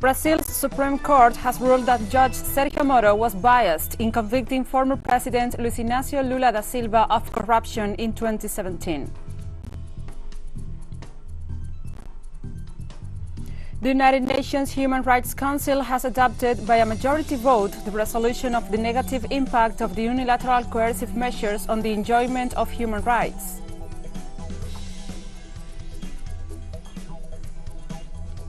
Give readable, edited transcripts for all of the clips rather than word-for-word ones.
Brazil's Supreme Court has ruled that Judge Sergio Moro was biased in convicting former President Luiz Inácio Lula da Silva of corruption in 2017. The United Nations Human Rights Council has adopted by a majority vote the resolution of the negative impact of the unilateral coercive measures on the enjoyment of human rights.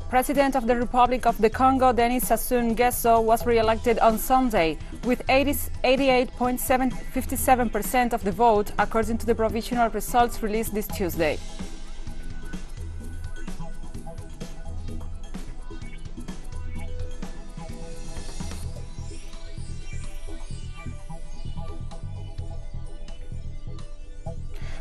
President of the Republic of the Congo, Denis Sassou Nguesso, was re-elected on Sunday with 88.57% of the vote, according to the provisional results released this Tuesday.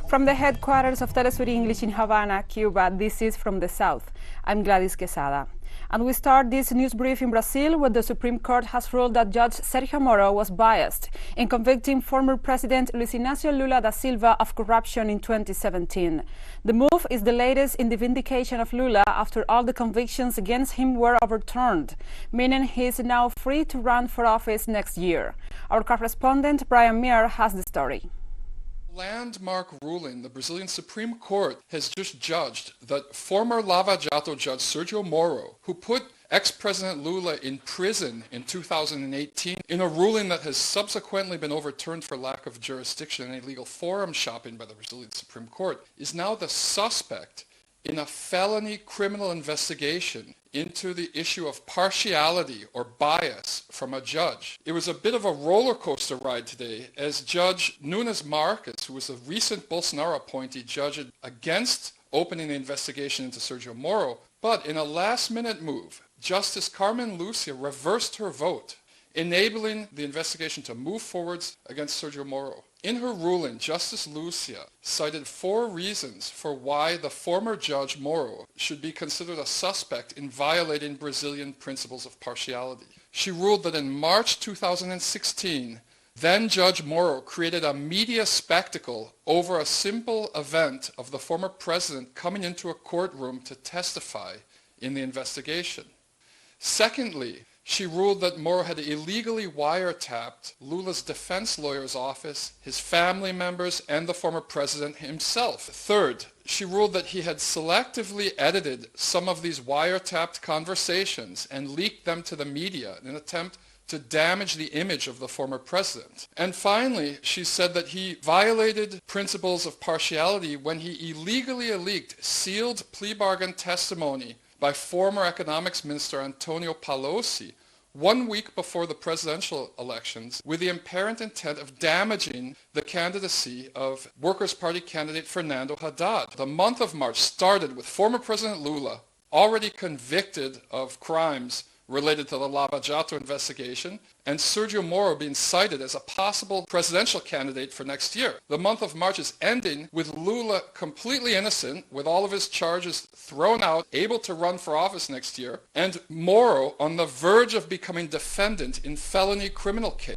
From the headquarters of TeleSUR English in Havana, Cuba, this is From the South. I'm Gladys Quesada. And we start this news brief in Brazil, where the Supreme Court has ruled that Judge Sergio Moro was biased in convicting former President Luiz Inácio Lula da Silva of corruption in 2017. The move is the latest in the vindication of Lula after all the convictions against him were overturned, meaning he is now free to run for office next year. Our correspondent Brian Meir has the story. Landmark ruling, the Brazilian Supreme Court has just judged that former Lava Jato judge Sergio Moro, who put ex-President Lula in prison in 2018 in a ruling that has subsequently been overturned for lack of jurisdiction and illegal forum shopping by the Brazilian Supreme Court, is now the suspect in a felony criminal investigation into the issue of partiality or bias from a judge. It was a bit of a roller coaster ride today as Judge Nunes Marques, who was a recent Bolsonaro appointee, judged against opening the investigation into Sergio Moro, but in a last-minute move, Justice Carmen Lucia reversed her vote, enabling the investigation to move forwards against Sergio Moro. In her ruling, Justice Lucia cited 4 reasons for why the former Judge Moro should be considered a suspect in violating Brazilian principles of partiality. She ruled that in March 2016, then Judge Moro created a media spectacle over a simple event of the former president coming into a courtroom to testify in the investigation. Secondly, she ruled that Moro had illegally wiretapped Lula's defense lawyer's office, his family members, and the former president himself. Third, she ruled that he had selectively edited some of these wiretapped conversations and leaked them to the media in an attempt to damage the image of the former president. And finally, she said that he violated principles of partiality when he illegally leaked sealed plea bargain testimony by former economics minister Antonio Palocci 1 week before the presidential elections with the apparent intent of damaging the candidacy of Workers' Party candidate Fernando Haddad. The month of March started with former President Lula, already convicted of crimes related to the Lava Jato investigation, and Sergio Moro being cited as a possible presidential candidate for next year. The month of March is ending with Lula completely innocent, with all of his charges thrown out, able to run for office next year, and Moro on the verge of becoming defendant in felony criminal case.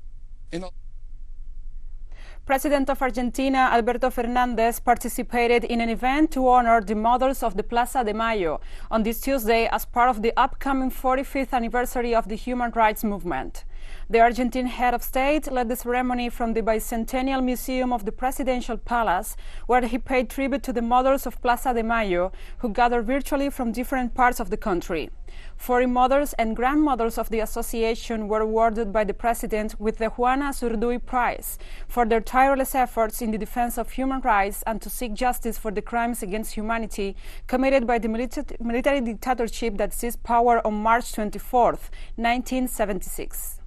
President of Argentina, Alberto Fernandez, participated in an event to honor the mothers of the Plaza de Mayo on this Tuesday as part of the upcoming 45th anniversary of the human rights movement. The Argentine head of state led the ceremony from the Bicentennial Museum of the Presidential Palace, where he paid tribute to the mothers of Plaza de Mayo, who gathered virtually from different parts of the country. 40 mothers and grandmothers of the association were awarded by the president with the Juana Zurduy Prize for their tireless efforts in the defense of human rights and to seek justice for the crimes against humanity committed by the military dictatorship that seized power on March 24, 1976.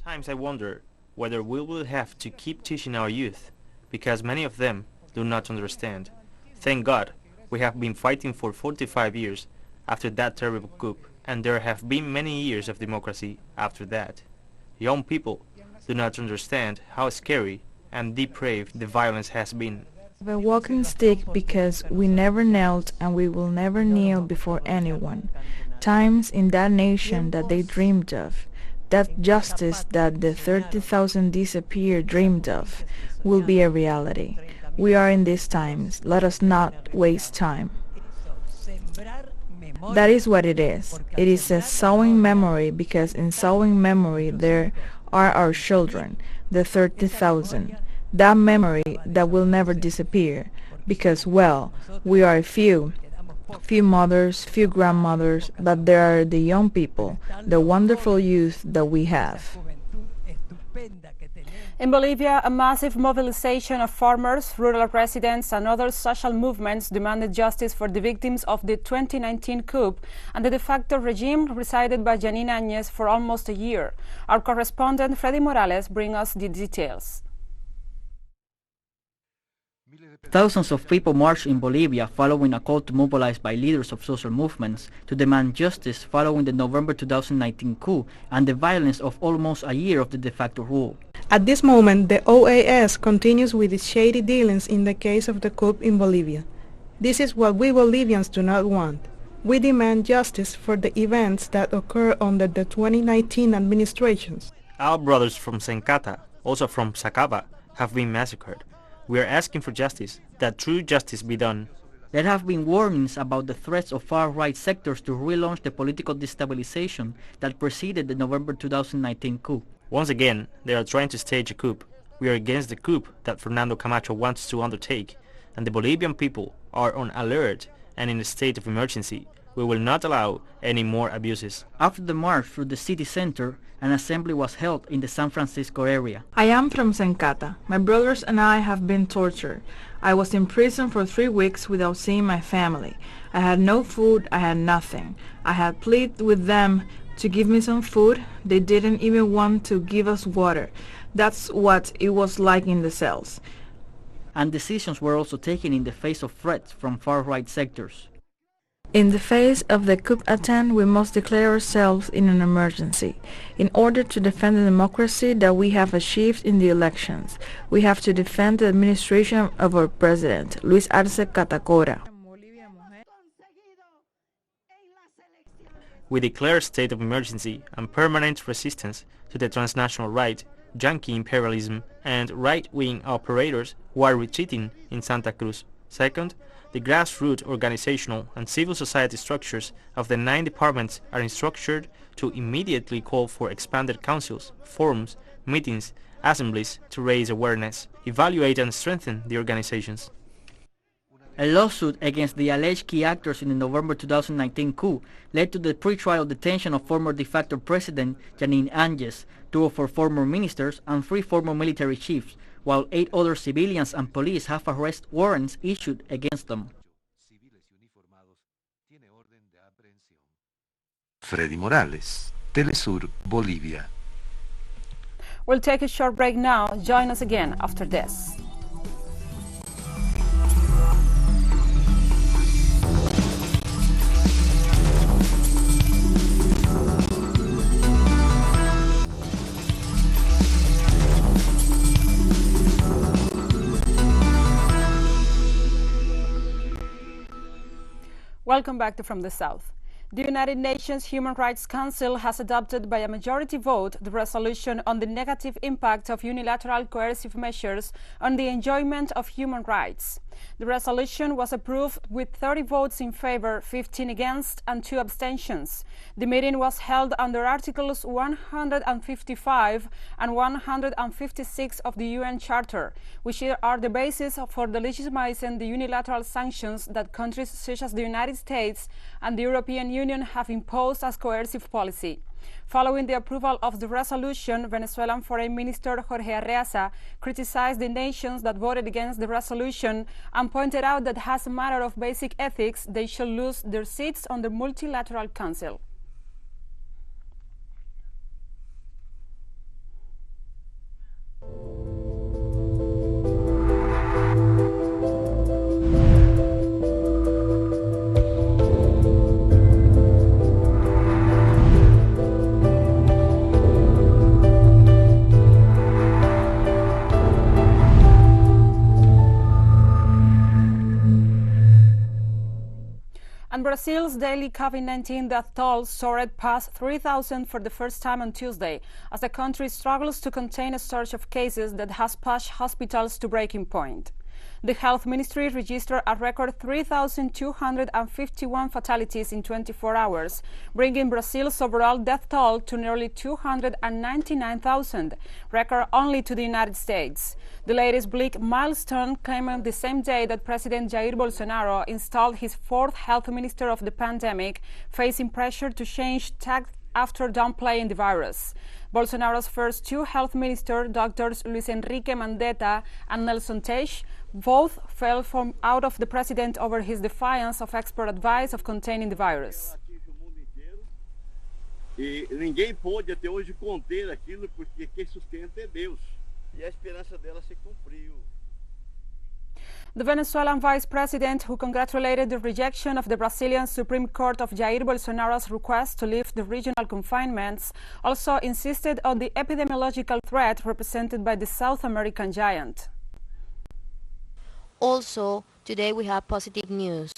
Sometimes I wonder whether we will have to keep teaching our youth, because many of them do not understand. Thank God, we have been fighting for 45 years after that terrible coup, and there have been many years of democracy after that. Young people do not understand how scary and depraved the violence has been. The walking stick because we never knelt and we will never kneel before anyone. Times in that nation that they dreamed of, that justice that the 30,000 disappeared dreamed of, will be a reality. We are in these times. Let us not waste time. That is what it is. It is a sowing memory because in sowing memory there are our children, the 30,000. That memory that will never disappear because, well, we are few mothers, few grandmothers, but there are the young people, the wonderful youth that we have. In Bolivia, a massive mobilization of farmers, rural residents and other social movements demanded justice for the victims of the 2019 coup and the de facto regime presided by Janine Áñez for almost a year. Our correspondent Freddy Morales brings us the details. Thousands of people marched in Bolivia following a call to mobilize by leaders of social movements to demand justice following the November 2019 coup and the violence of almost a year of the de facto rule. At this moment, the OAS continues with its shady dealings in the case of the coup in Bolivia. This is what we Bolivians do not want. We demand justice for the events that occurred under the 2019 administrations. Our brothers from Sencata, also from Sacaba, have been massacred. We are asking for justice, that true justice be done. There have been warnings about the threats of far-right sectors to relaunch the political destabilization that preceded the November 2019 coup. Once again, they are trying to stage a coup. We are against the coup that Fernando Camacho wants to undertake, and the Bolivian people are on alert and in a state of emergency. We will not allow any more abuses. After the march through the city center, an assembly was held in the San Francisco area. I am from Sencata. My brothers and I have been tortured. I was in prison for 3 weeks without seeing my family. I had no food, I had nothing. I had pleaded with them to give me some food. They didn't even want to give us water. That's what it was like in the cells. And decisions were also taken in the face of threats from far-right sectors. In the face of the coup attempt, we must declare ourselves in an emergency. In order to defend the democracy that we have achieved in the elections, we have to defend the administration of our president, Luis Arce Catacora. We declare state of emergency and permanent resistance to the transnational right, junkie imperialism and right-wing operators who are retreating in Santa Cruz. Second, the grassroots organizational and civil society structures of the 9 departments are instructed to immediately call for expanded councils, forums, meetings, assemblies to raise awareness, evaluate and strengthen the organizations. A lawsuit against the alleged key actors in the November 2019 coup led to the pre-trial detention of former de facto president Janine Áñez, 2 of her former ministers and 3 former military chiefs, while 8 other civilians and police have arrest warrants issued against them. Freddy Morales, TeleSUR, Bolivia. We'll take a short break now. Join us again after this. Welcome back to From the South. The United Nations Human Rights Council has adopted by a majority vote the resolution on the negative impact of unilateral coercive measures on the enjoyment of human rights. The resolution was approved with 30 votes in favor, 15 against, and 2 abstentions. The meeting was held under Articles 155 and 156 of the UN Charter, which are the basis for the legitimizing the unilateral sanctions that countries such as the United States and the European Union have imposed as coercive policy. Following the approval of the resolution, Venezuelan Foreign Minister Jorge Arreaza criticized the nations that voted against the resolution and pointed out that as a matter of basic ethics, they should lose their seats on the Multilateral Council. And Brazil's daily COVID-19 death toll soared past 3,000 for the first time on Tuesday, as the country struggles to contain a surge of cases that has pushed hospitals to breaking point. The health ministry registered a record 3,251 fatalities in 24 hours, bringing Brazil's overall death toll to nearly 299,000, record only to the United States. The latest bleak milestone came on the same day that President Jair Bolsonaro installed his fourth health minister of the pandemic, facing pressure to change tack after downplaying the virus. Bolsonaro's first two health ministers, Drs. Luis Enrique Mandetta and Nelson Teich, both fell from out of the president over his defiance of expert advice of containing the virus. E ninguém pôde até hoje conter aquilo porque quem sustenta é Deus. E a esperança dela se cumpriu. The Venezuelan vice president, who congratulated the rejection of the Brazilian Supreme Court of Jair Bolsonaro's request to lift the regional confinements, also insisted on the epidemiological threat represented by the South American giant. Also, today we have positive news.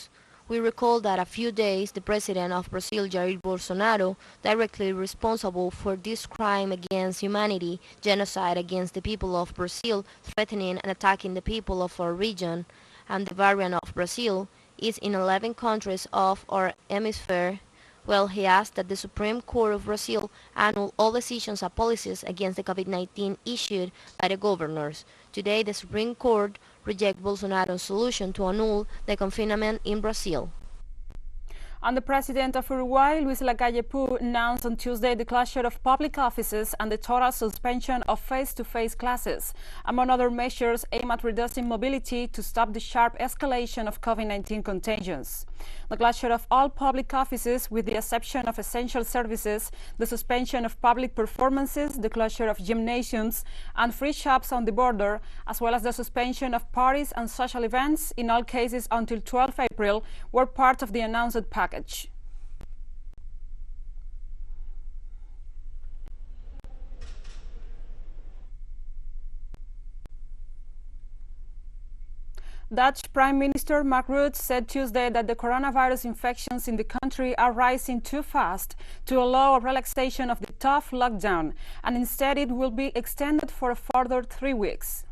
We recall that a few days the president of Brazil, Jair Bolsonaro, directly responsible for this crime against humanity, genocide against the people of Brazil, threatening and attacking the people of our region, and the variant of Brazil, is in 11 countries of our hemisphere. Well, he asked that the Supreme Court of Brazil annul all decisions and policies against the COVID-19 issued by the governors. Today, the Supreme Court rejected Bolsonaro's solution to annul the confinement in Brazil. And the president of Uruguay, Luis Lacalle Pou, announced on Tuesday the closure of public offices and the total suspension of face-to-face classes, among other measures aimed at reducing mobility to stop the sharp escalation of COVID-19 contagions. The closure of all public offices, with the exception of essential services, the suspension of public performances, the closure of gymnasiums and free shops on the border, as well as the suspension of parties and social events, in all cases until 12 April, were part of the announced package. Dutch Prime Minister Mark Rutte said Tuesday that the coronavirus infections in the country are rising too fast to allow a relaxation of the tough lockdown, and instead it will be extended for a further 3 weeks.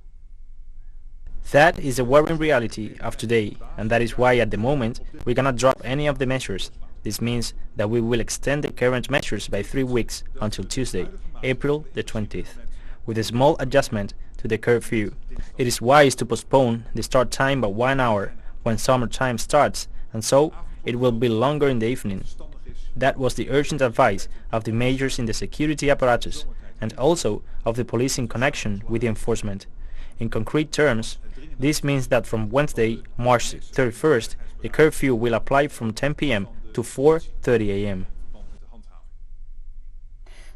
That is a worrying reality of today, and that is why at the moment we cannot drop any of the measures. This means that we will extend the current measures by 3 weeks until Tuesday, April the 20th, with a small adjustment to the curfew. It is wise to postpone the start time by 1 hour when summertime starts, and so it will be longer in the evening. That was the urgent advice of the majors in the security apparatus, and also of the police in connection with the enforcement. In concrete terms, this means that from Wednesday, March 31st, the curfew will apply from 10 p.m. to 4:30 a.m.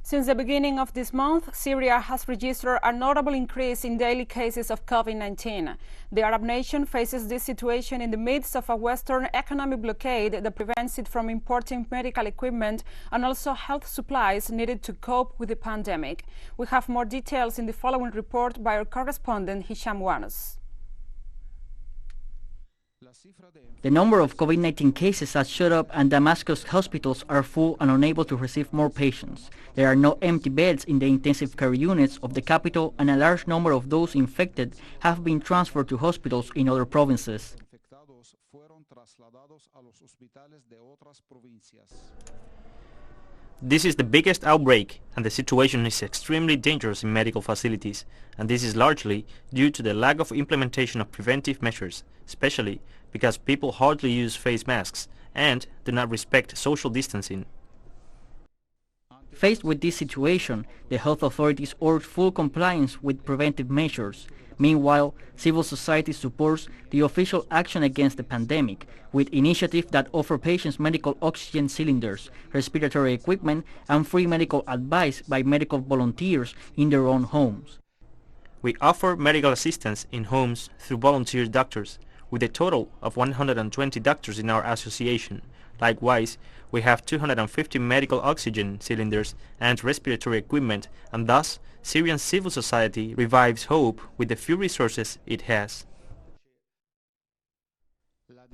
Since the beginning of this month, Syria has registered a notable increase in daily cases of COVID-19. The Arab nation faces this situation in the midst of a Western economic blockade that prevents it from importing medical equipment and also health supplies needed to cope with the pandemic. We have more details in the following report by our correspondent Hisham Wanos. The number of COVID-19 cases has shot up, and Damascus hospitals are full and unable to receive more patients. There are no empty beds in the intensive care units of the capital, and a large number of those infected have been transferred to hospitals in other provinces. This is the biggest outbreak, and the situation is extremely dangerous in medical facilities, and this is largely due to the lack of implementation of preventive measures, especially because people hardly use face masks and do not respect social distancing. Faced with this situation, the health authorities urge full compliance with preventive measures. Meanwhile, civil society supports the official action against the pandemic, with initiatives that offer patients medical oxygen cylinders, respiratory equipment, and free medical advice by medical volunteers in their own homes. We offer medical assistance in homes through volunteer doctors, with a total of 120 doctors in our association. Likewise, we have 250 medical oxygen cylinders and respiratory equipment, and thus Syrian civil society revives hope with the few resources it has.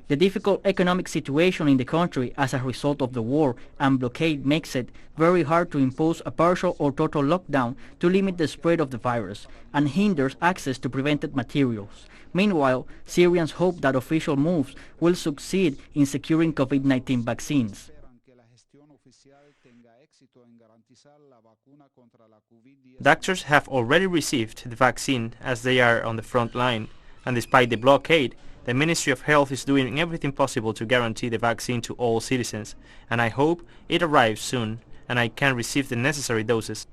The difficult economic situation in the country as a result of the war and blockade makes it very hard to impose a partial or total lockdown to limit the spread of the virus and hinders access to prevented materials. Meanwhile, Syrians hope that official moves will succeed in securing COVID-19 vaccines. Doctors have already received the vaccine as they are on the front line, and despite the blockade, the Ministry of Health is doing everything possible to guarantee the vaccine to all citizens, and I hope it arrives soon and I can receive the necessary doses.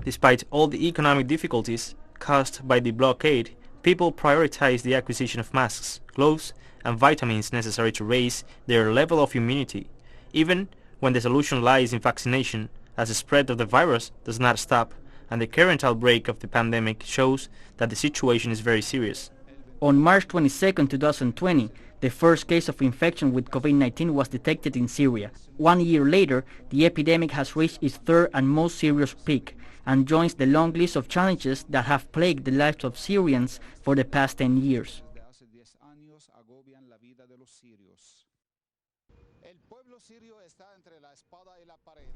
Despite all the economic difficulties caused by the blockade, people prioritize the acquisition of masks, gloves, and vitamins necessary to raise their level of immunity, even when the solution lies in vaccination, as the spread of the virus does not stop, and the current outbreak of the pandemic shows that the situation is very serious. On March 22, 2020, the first case of infection with COVID-19 was detected in Syria. 1 year later, the epidemic has reached its third and most serious peak and joins the long list of challenges that have plagued the lives of Syrians for the past 10 years.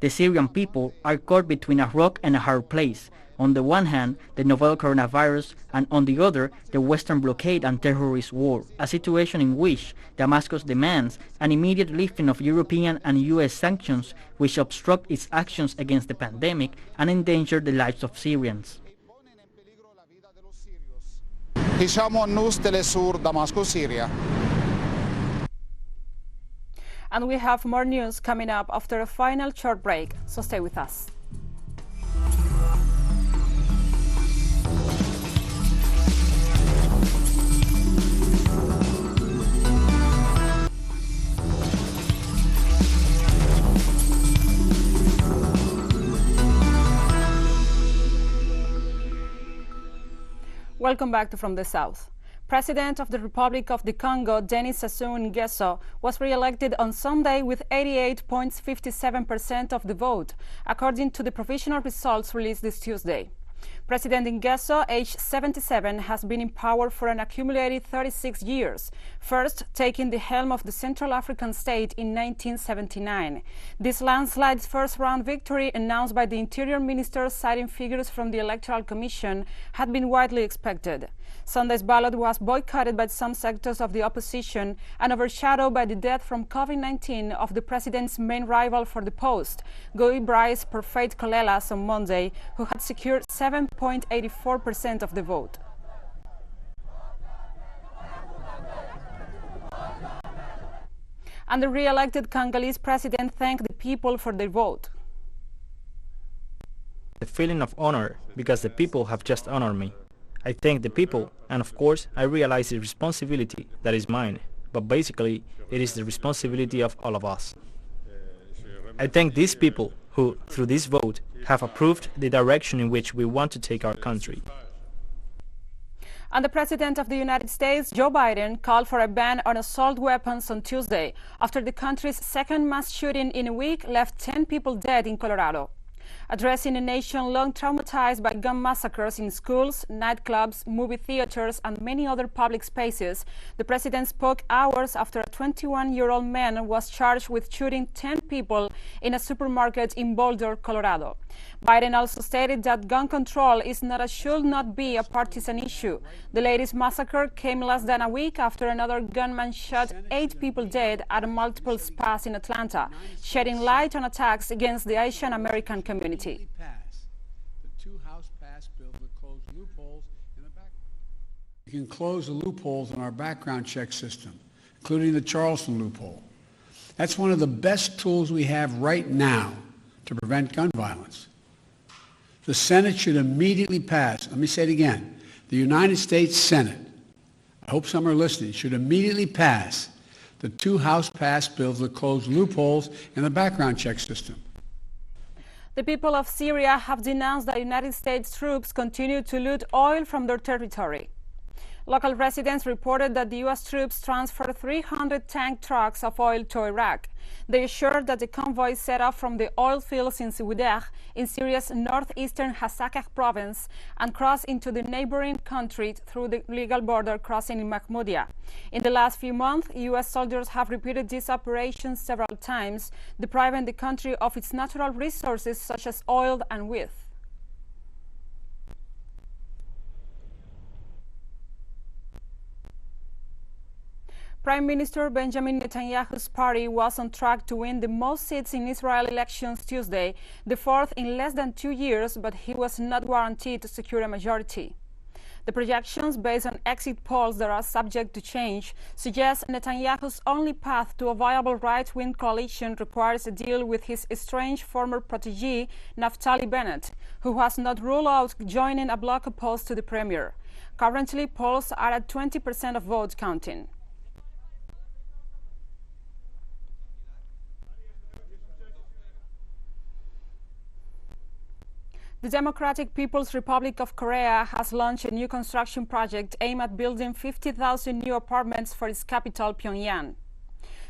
The Syrian people are caught between a rock and a hard place. On the one hand, the novel coronavirus, and on the other, the Western blockade and terrorist war, a situation in which Damascus demands an immediate lifting of European and US sanctions which obstruct its actions against the pandemic and endanger the lives of Syrians. News TeleSUR, Damascus, Syria. And we have more news coming up after a final short break, so stay with us. Welcome back to From the South. President of the Republic of the Congo, Denis Sassou Nguesso, was re-elected on Sunday with 88.57% of the vote, according to the provisional results released this Tuesday. President Nguesso, aged 77, has been in power for an accumulated 36 years, first taking the helm of the Central African state in 1979. This landslide first-round victory, announced by the Interior Minister citing figures from the Electoral Commission, had been widely expected. Sunday's ballot was boycotted by some sectors of the opposition and overshadowed by the death from COVID-19 of the president's main rival for the post, Guy Brice Parfait Colelas, on Monday, who had secured 7.84% of the vote. And the re-elected Congolese president thanked the people for their vote. The feeling of honor, because the people have just honored me. I thank the people, and of course I realize the responsibility that is mine, but basically it is the responsibility of all of us. I thank these people who, through this vote, have approved the direction in which we want to take our country. And the President of the United States, Joe Biden, called for a ban on assault weapons on Tuesday after the country's second mass shooting in a week left 10 people dead in Colorado. Addressing a nation long traumatized by gun massacres in schools, nightclubs, movie theaters, and many other public spaces, the president spoke hours after a 21-year-old man was charged with shooting 10 people in a supermarket in Boulder, Colorado. Biden also stated that gun control is not and should not be a partisan issue. The latest massacre came less than a week after another gunman shot 8 people dead at multiple spas in Atlanta, shedding light on attacks against the Asian American community. The two House passed bills that close loopholes in the back. We can close the loopholes in our background check system, including the Charleston loophole. That's one of the best tools we have right now to prevent gun violence. The Senate should immediately pass, let me say it again, the United States Senate, I hope some are listening, should immediately pass the two House passed bills that close loopholes in the background check system. The people of Syria have denounced that United States troops continue to loot oil from their territory. Local residents reported that the U.S. troops transferred 300 tank trucks of oil to Iraq. They assured that the convoy set off from the oil fields in Siwideh in Syria's northeastern Hasakah province and crossed into the neighboring country through the legal border crossing in Mahmoudia. In the last few months, U.S. soldiers have repeated these operations several times, depriving the country of its natural resources such as oil and wheat. Prime Minister Benjamin Netanyahu's party was on track to win the most seats in Israel elections Tuesday, the fourth in less than 2 years, but he was not guaranteed to secure a majority. The projections, based on exit polls that are subject to change, suggest Netanyahu's only path to a viable right-wing coalition requires a deal with his estranged former protégé, Naftali Bennett, who has not ruled out joining a bloc opposed to the premier. Currently, polls are at 20% of votes counting. The Democratic People's Republic of Korea has launched a new construction project aimed at building 50,000 new apartments for its capital, Pyongyang.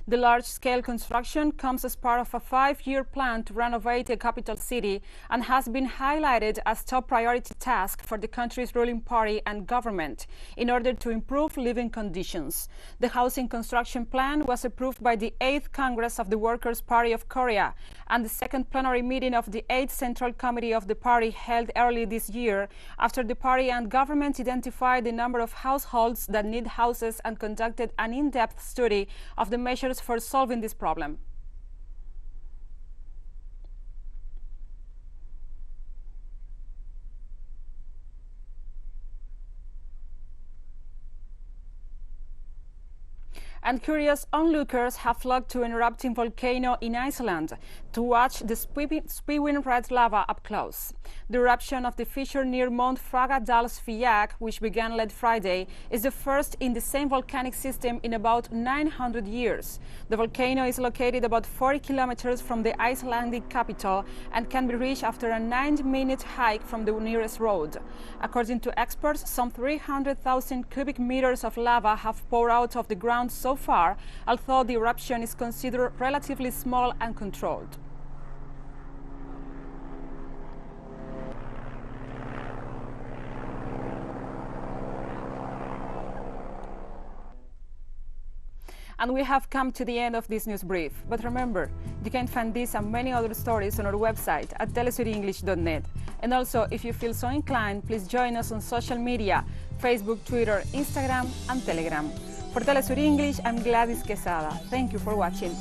The large-scale construction comes as part of a 5-year plan to renovate the capital city and has been highlighted as top priority task for the country's ruling party and government in order to improve living conditions. The housing construction plan was approved by the 8th Congress of the Workers' Party of Korea, and the second plenary meeting of the 8th Central Committee of the party held early this year after the party and government identified the number of households that need houses and conducted an in-depth study of the measures for solving this problem. And curious onlookers have flocked to an erupting volcano in Iceland to watch the spewing red lava up close. The eruption of the fissure near Mount Fagradalsfjall, which began late Friday, is the first in the same volcanic system in about 900 years. The volcano is located about 40 kilometers from the Icelandic capital and can be reached after a 9-minute hike from the nearest road. According to experts, some 300,000 cubic meters of lava have poured out of the ground so far, although the eruption is considered relatively small and controlled. And we have come to the end of this news brief. But remember, you can find this and many other stories on our website at telesurenglish.net. And also, if you feel so inclined, please join us on social media, Facebook, Twitter, Instagram, and Telegram. For TeleSUR English, I'm Gladys Quesada. Thank you for watching.